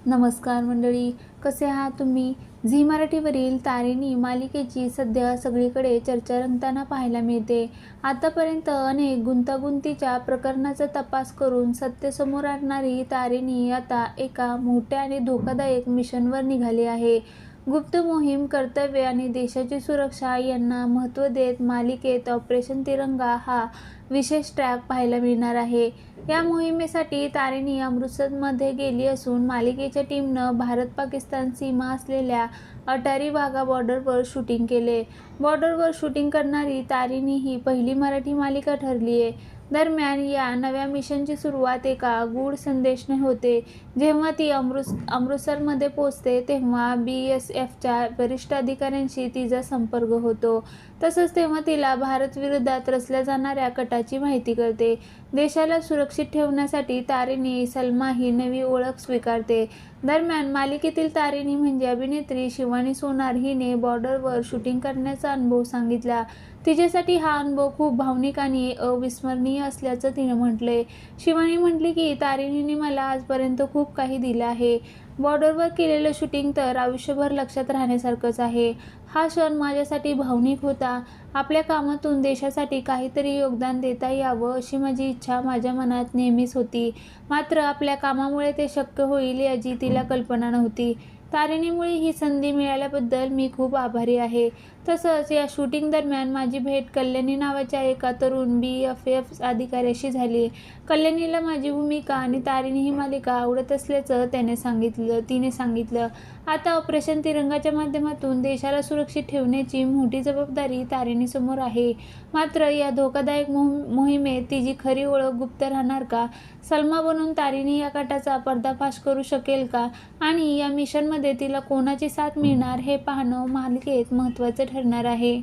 नमस्कार मंडळी, कसे आहात तुम्ही? झी मराठीवरील तारिणी मालिकेची सध्या सगळीकडे चर्चा रंगताना पाहायला मिळते. आतापर्यंत अनेक गुंतागुंतीच्या प्रकरणाचा तपास करून सत्य समोर आणणारी तारिणी आता एका मोठ्या आणि धोकादायक मिशनवर निघाली आहे. गुप्त मोहीम, कर्तव्य आणि देशाची सुरक्षा यांना महत्त्व देत मालिकेत ऑपरेशन तिरंगा हा विशेष ट्रॅक पाहायला मिळणार आहे. या मोहिमेसाठी तारिणी अमृतसरमध्ये गेली असून मालिकेच्या टीमनं भारत-पाकिस्तान सीमा असलेल्या अटारी वाघा बॉर्डरवर शूटिंग केले. बॉर्डरवर शूटिंग करणारी तारिणी ही पहिली मराठी मालिका ठरली आहे. दरम्यान या नव्या मिशनची सुरुवात एका गूढ संदेशाने होते. जेव्हा ती अमृतसरमध्ये पोहोचते तेव्हा BSFच्या वरिष्ठ अधिकाऱ्यांशी तिचा संपर्क होतो. तसंच तेव्हा तिला भारतविरोधात रचल्या जाणाऱ्या कटाची माहिती कळते. देशाला सुरक्षित ठेवण्यासाठी तारिणी सलमा ही नवी ओळख स्वीकारते. दरम्यान मालिकेतील तारिणी म्हणजे अभिनेत्री शिवानी सोनार हिने बॉर्डरवर शूटिंग करण्याचा अनुभव सांगितला. तिच्यासाठी हा अनुभव खूप भावनिक आणि अविस्मरणीय असल्याचं तिनं म्हटलंय. शिवानी म्हटली की तारिणीने मला आजपर्यंत खूप काही दिलं आहे. बॉर्डरवर केलेलं शूटिंग तर आयुष्यभर लक्षात राहण्यासारखंच आहे. हा क्षण माझ्यासाठी भावनिक होता. आपल्या कामातून देशासाठी काहीतरी योगदान देता यावं अशी माझी इच्छा माझ्या मनात नेहमीच होती. मात्र आपल्या कामामुळे ते शक्य होईल याची तिला कल्पना नव्हती. तारिणीमुळे ही संधी मिळाल्याबद्दल मी खूप आभारी आहे. तसंच या शूटिंग दरम्यान माझी भेट कल्याणी नावाच्या एका तरुण BFF अधिकाऱ्याशी झाली. कल्याणीला माझी भूमिका आणि तारिणी ही मालिका आवडत असल्याचं तिने सांगितलं. आता ऑपरेशन तिरंगाच्या माध्यमातून देशाला सुरक्षित ठेवण्याची मोठी जबाबदारी तारिणीसमोर आहे. मात्र या धोकादायक मोहिमेत तिची खरी ओळख गुप्त राहणार का? सलमा बनून तारिणी या कटाचा पर्दाफाश करू शकेल का? आणि या मिशनमध्ये तिला कोणाची साथ मिळणार हे पाहणं मालिकेत महत्त्वाचं ठरणार आहे.